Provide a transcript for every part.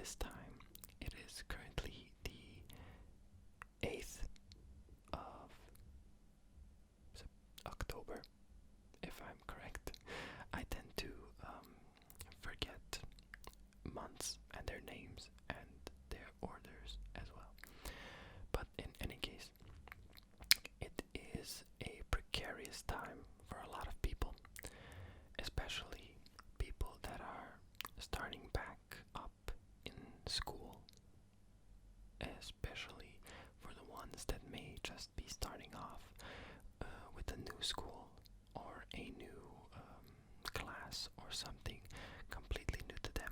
this time. It is currently the 8th of October, if I'm correct. I tend to forget months and their names and their orders as well. But in any case, it is a precarious time for a lot of people, especially people that are starting back up in school, especially for the ones that may just be starting off with a new school or a new class or something completely new to them.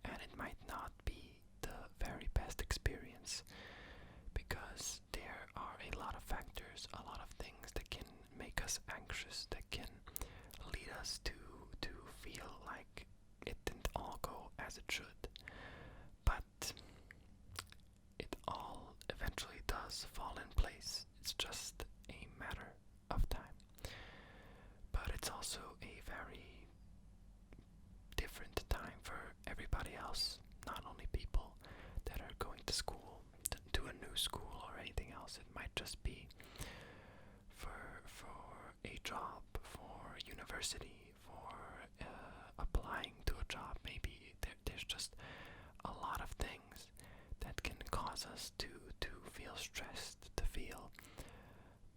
And it might not be the very best experience because there are a lot of factors, a lot of things that can make us anxious, that can lead us to feel like it didn't all go as it should. But it all eventually does fall in place. It's just a matter of time. But it's also a very different time for everybody else, not only people that are going to school, to a new school or anything else. It might just be for a job, for university, for applying to a job. Maybe there's just a lot of things that can cause us to feel stressed, to feel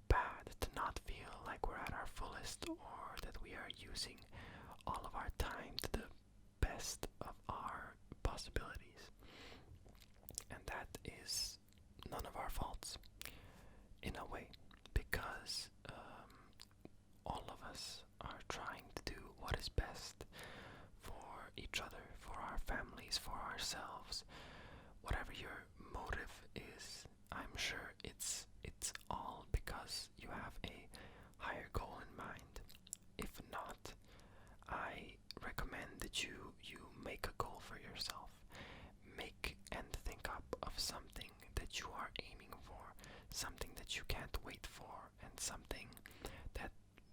bad, to not feel like we're at our fullest, or that we are using all of our time to the best of our possibilities. And that is none of our faults, in a way, because all of us are trying to do what is best for each other, for our families, for ourselves. Whatever your motive is, I'm sure it's all because you have a higher goal in mind. If not, I recommend that you make a goal for yourself. Make and think up of something that you are aiming for, something that you can't wait for, and something that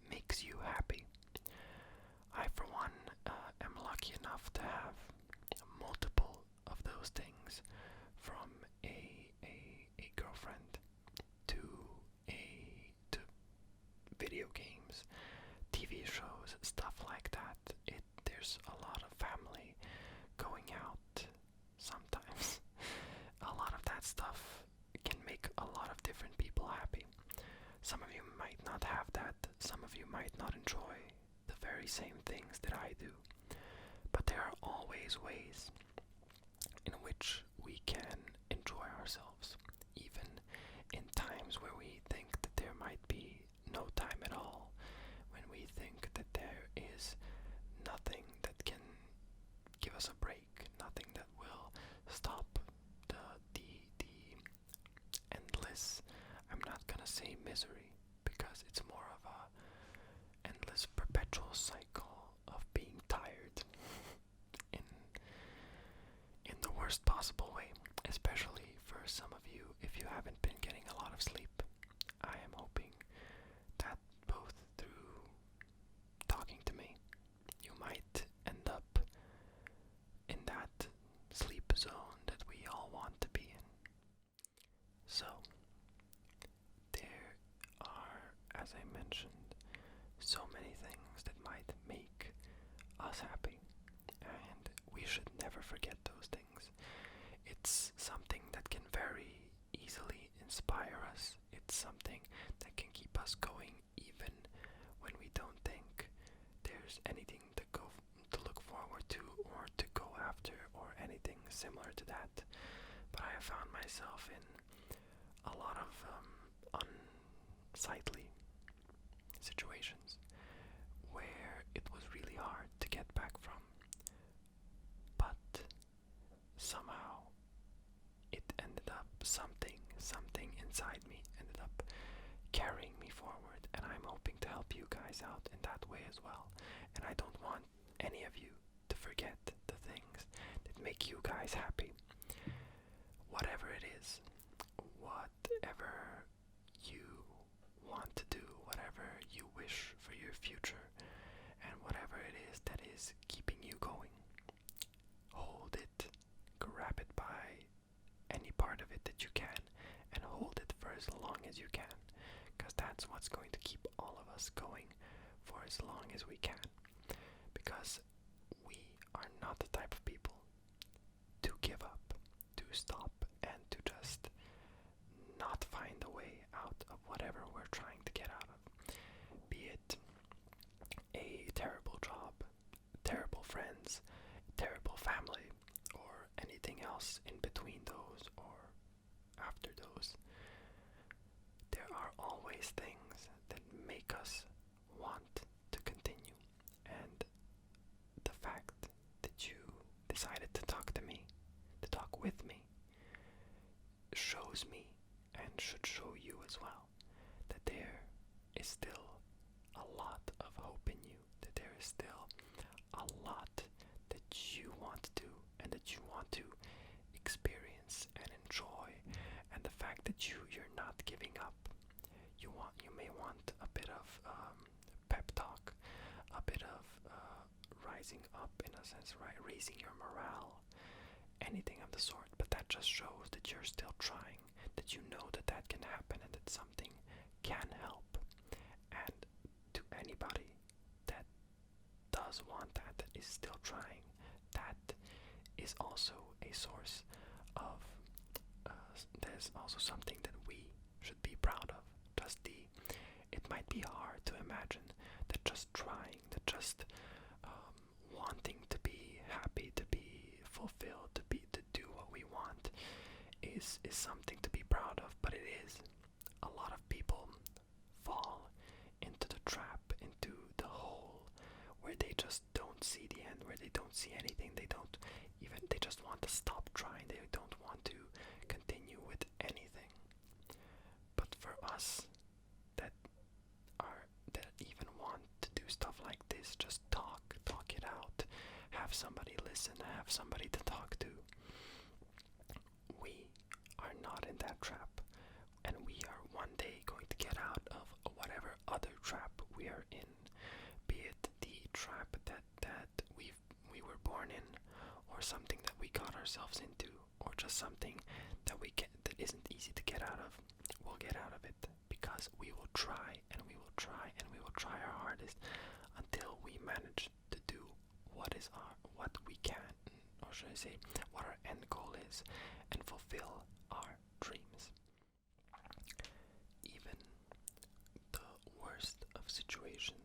makes you happy. I, for one, am lucky enough to have multiple of those things, from a girlfriend to video games, TV shows, stuff like that. There's a lot of family, going out sometimes. A lot of that stuff can make a lot of different people happy. Some of you might not have that. Some of you might not enjoy the very same things that I do. But there are always ways in which we can enjoy ourselves, even in times where we think that there might be no time at all, when we think that there is nothing that can give us a break, nothing that will stop the endless, I'm not gonna say misery, because it's more of a endless perpetual cycle of being tired in the worst possible way, especially for some of you if you haven't been getting a lot of sleep. I am hoping that both through talking to me, you might end up in that sleep zone that we all want to be in. So, there are, as I mentioned, so many things that might make us happy, and we should never forget those things. It's something that can very easily inspire us. It's something that can keep us going even when we don't think there's anything to look forward to or to go after or anything similar to that. But I have found myself in a lot of unsightly situations where it was really hard to get back from. But somehow it ended up something inside me ended up carrying me forward, and I'm hoping to help you guys out in that way as well. And I don't want any of you to forget the things that make you guys happy. Whatever it is, whatever you want to do, whatever you wish for your future, and whatever it is that is keeping you going, hold it, that's what's going to keep all of us going for as long as we can. Because we are not the type of people to give up, to stop, and to just not find a way out of whatever we're trying to get out of. Be it a terrible job, terrible friends, terrible family, or anything else in between those or after those. There are always things that make us want to continue. And the fact that you decided to talk to me, to talk with me, shows me and should show you as well that there is still a lot of hope in you, that there is still a lot that you want to do and that you want to experience and enjoy, and the fact that you're not giving up. You may want a bit of pep talk, a bit of rising up in a sense, right? Raising your morale, anything of the sort, but that just shows that you're still trying, that you know that that can happen and that something can help. And to anybody that does want that, that is still trying, that is also a source of, there's also something that we should be proud of. It might be hard to imagine that just trying, that just wanting to be happy, to be fulfilled, to do what we want is something to be proud of, but it is. A lot of people fall into the trap, into the hole where they just don't see the end, where they don't see anything, they just want to stop trying, they don't want to continue with anything. But for us that even want to do stuff like this, just talk it out, have somebody listen, have somebody to talk to. We are not in that trap, and we are one day going to get out of whatever other trap we are in, be it the trap that we were born in, or something that we got ourselves into, or just something that that isn't easy to get out of. We'll get out of it because we will try and we will try and we will try our hardest until we manage to do what we can, or should I say what our end goal is, and fulfill our dreams. Even the worst of situations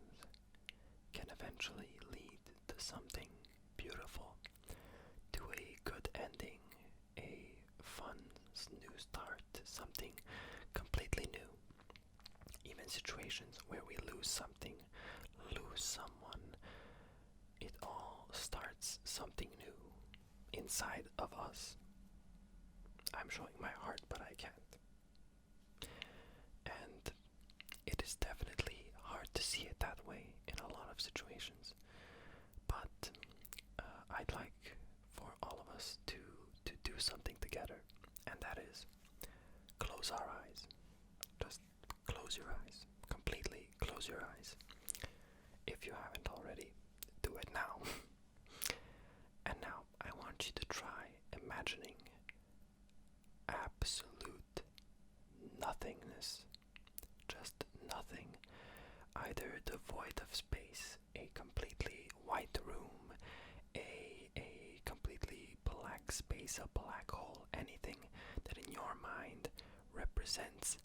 can eventually lead to something beautiful, to a good ending, a fun new start, something completely new. Even situations where we lose something, lose someone, it all starts something new inside of us. I'm showing my heart, but I can't. And it is definitely hard to see it that way in a lot of situations. But I'd like for all of us to do something together, and that is close our eyes. Just close your eyes. Completely close your eyes. If you haven't already, do it now. And now I want you to try imagining absolute nothingness. Just nothing. Either the void of space, a completely white room, a completely black space, a black hole, anything that in your mind represents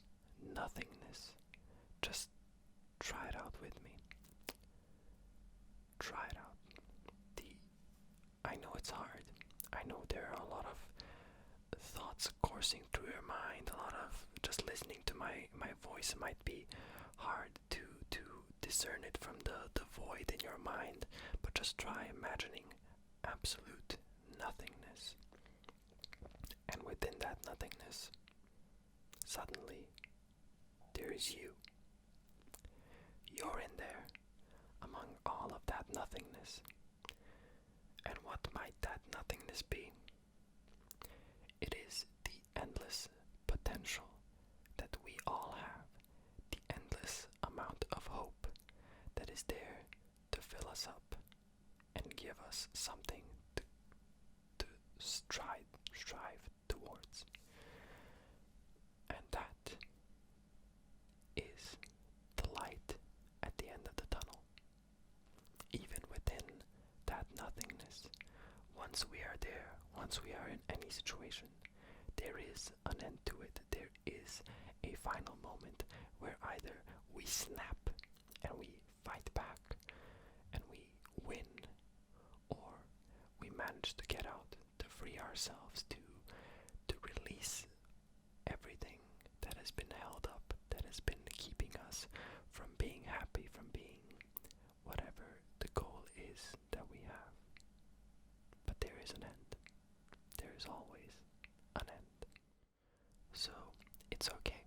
nothingness. Just try it out with me. Try it out. I know it's hard. I know there are a lot of thoughts coursing through your mind, a lot of just listening to my voice might be hard to discern it from the void in your mind, but just try imagining absolute nothingness. And within that nothingness, suddenly there is you. You're in there among all of that nothingness. And what might that nothingness be? It is the endless potential that we all have, the endless amount of hope that is there to fill us up and give us something to strive towards. And that is once we are there, once we are in any situation, there is an end to it. There is a final moment where either we snap and we fight back and we win, or we manage to get out, to free ourselves, to release everything that has been held up, that has been keeping us from being happy, from being whatever the goal is that we have. But there is an end. There is always an end. So it's okay.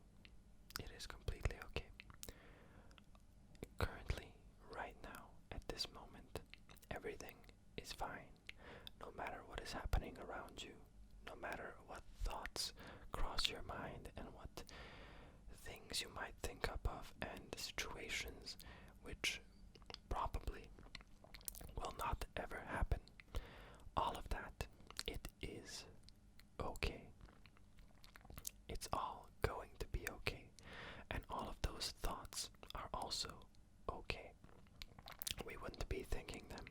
It is completely okay. Currently, right now, at this moment, everything is fine. No matter what is happening around you, no matter what thoughts cross your mind and what things you might think up of, and situations which probably will not ever happen. All of that, it is okay. It's all going to be okay. And all of those thoughts are also okay. We wouldn't be thinking them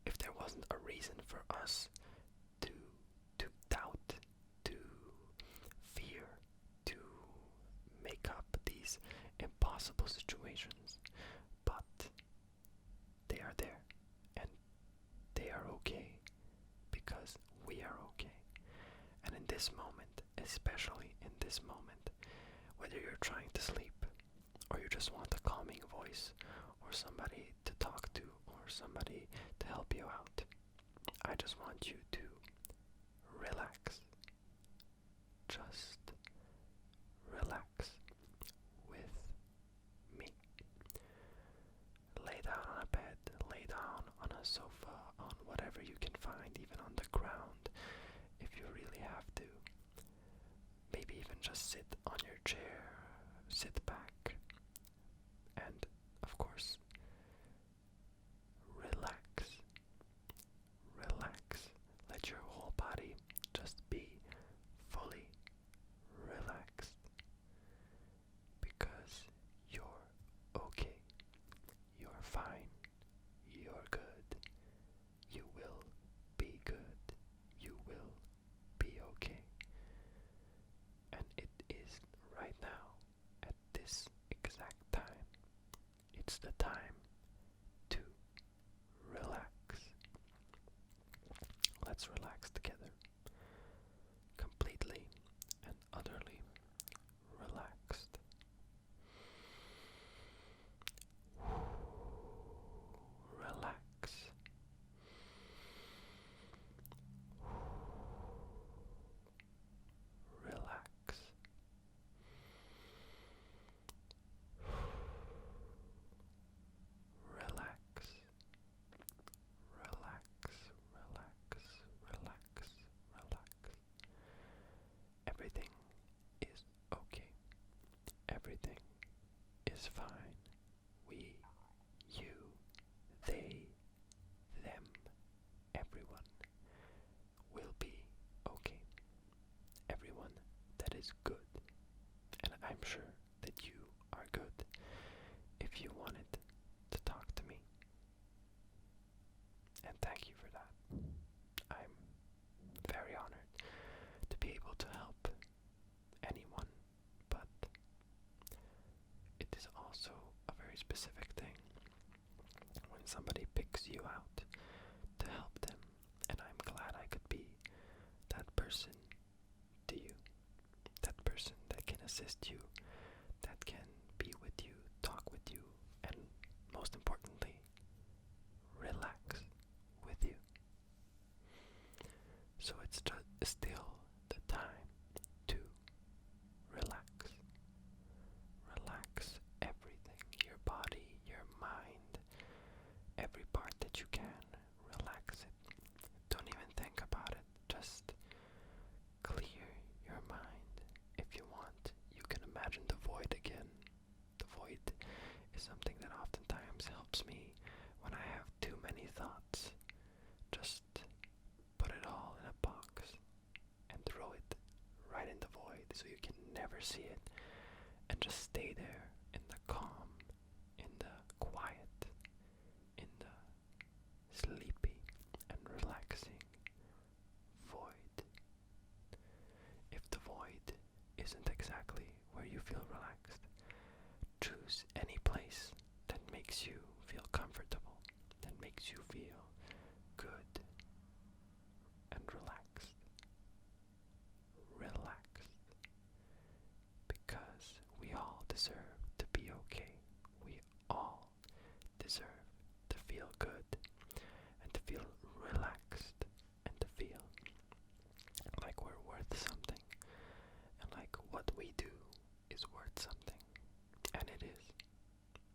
if there wasn't a reason for us to doubt, to fear, to make up these impossible situations. But they are there, and they are okay because we are okay. And in this moment, especially in this moment, whether you're trying to sleep, or you just want a calming voice, or somebody to talk to, or somebody to help you out, I just want you to relax. Just relax with me. Lay down on a bed, lay down on a sofa, on whatever you can find, even on the ground if you really have to. Maybe even just sit on your chair, sit back, and of course, relax. Relax. Let your whole body just be fully relaxed, because you're okay. You're fine. You're good. You will be good. You will be okay. And it is right now, at this exact time. It's the time to relax. Let's relax together. Completely and utterly relaxed. Relax. Relax. Relax. Relax. Relax. Relax. Relax. Everything is okay. Everything is fine. We, you, they, them, everyone will be okay. Everyone that is good. And I'm sure that you are good if you wanted to talk to me. And thank you for that. I'm very honored to be able to help anyone, but it is also a very specific thing when somebody picks you out to help them, and I'm glad I could be that person to you, that person that can assist you, that can be with you, talk with you, and most importantly, relax with you. So it's still the time to relax. Relax everything, your body, your mind, every part that you can. Relax it. Don't even think about it. Just clear your mind. If you want, you can imagine the void again. The void is something that oftentimes helps me when I have too many thoughts. Just put it all in a box and throw it right in the void so you can never see it, and just stay there in the calm, in the quiet, in the sleepy and relaxing choose any place that makes you feel comfortable, that makes you feel good and relaxed. Relaxed. Because we all deserve to be okay. We all deserve to feel good and to feel relaxed and to feel like we're worth something and like what we do is worth something. And it is.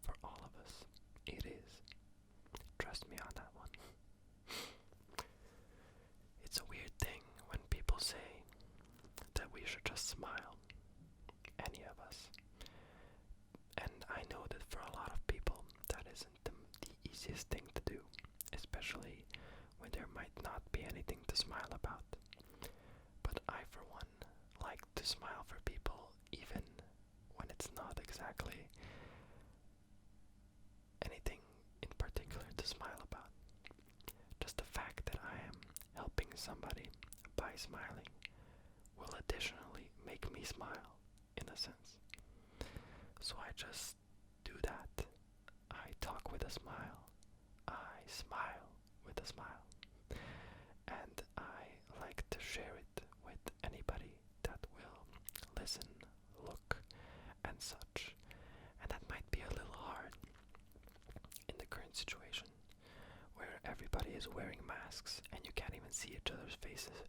For all of us, it is. Trust me on that one. It's a weird thing when people say that we should just smile. Any of us. And I know that for a lot of people that isn't the easiest thing to do, especially when there might not be anything to smile about. But I, for one, like to smile for people even when it's not exactly anything in particular to smile about. Just the fact that I am helping somebody by smiling will additionally make me smile, in a sense. So I just do that. I talk with a smile. I smile with a smile. And I like to share it with anybody that will listen, look, and such. And that might be a little hard in the current situation where everybody is wearing masks and you can't even see each other's faces.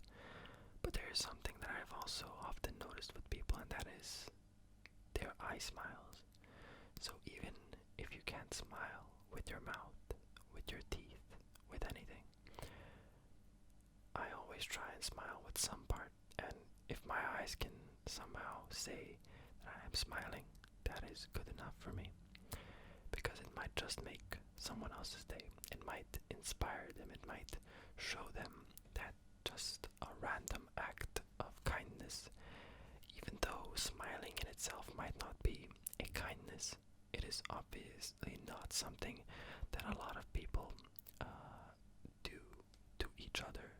But there is something that I've also often noticed with people, and that is their eye smiles. So even if you can't smile with your mouth, with your teeth, with anything, I always try and smile with some part, and if my eyes can somehow say that I am smiling, that is good enough for me, because it might just make someone else's day. It might inspire them, it might show them that just a random act of kindness, even though smiling in itself might not be a kindness, it is obviously not something that a lot of people do to each other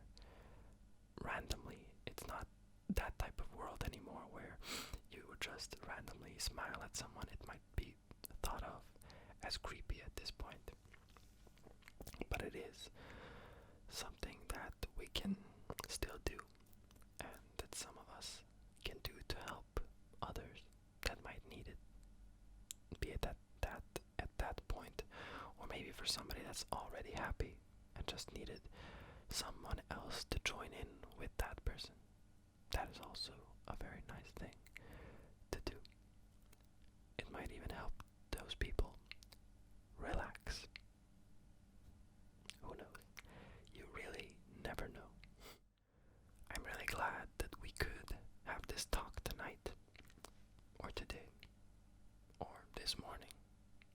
randomly. It's not that type of world anymore where you would just randomly smile at someone. It might be thought of as creepy at this point, but it is something that we can still do, and that some of us can do to help others that might need it, be it at that point, or maybe for somebody that's already happy and just needed someone else to join in with that person. That is also a very nice thing to do. It might even help those people relax. Who knows? You really never know. I'm really glad that we could have this talk tonight, or today, or this morning,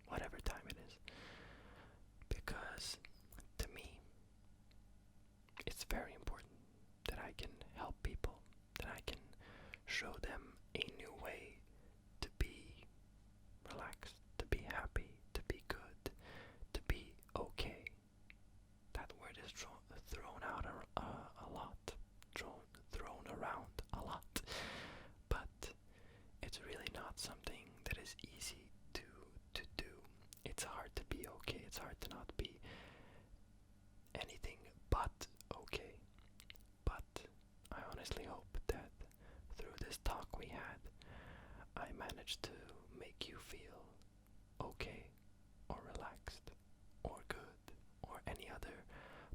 whatever time it is, because to me, it's very important that I can help people, that I can show them a new way to be relaxed, to be happy, to be good, to be okay. That word is thrown out a lot, thrown around a lot, but it's really not something that is easy to do. It's hard to be okay. It's hard to not be anything but okay. But I honestly hope that through this talk we had, I managed to make you feel okay, or relaxed, or good, or any other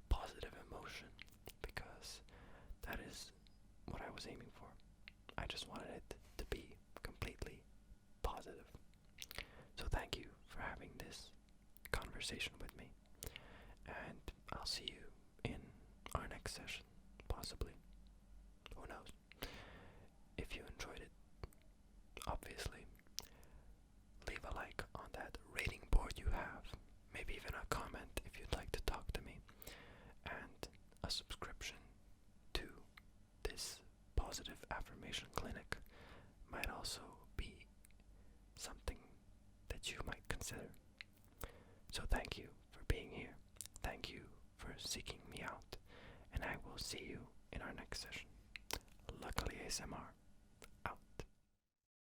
positive emotion, because that is what I was aiming for. I just wanted it to be completely positive. So thank you for having this conversation with me, and I'll see you in our next session, possibly. Who knows? If you enjoyed it, obviously, leave a like on that rating board you have, maybe even a comment if you'd like to talk to me, and a subscription to this positive affirmation clinic might also be something that you might consider. So thank you for being here. Thank you for seeking me out, and I will see you in our next session. Luckily ASMR.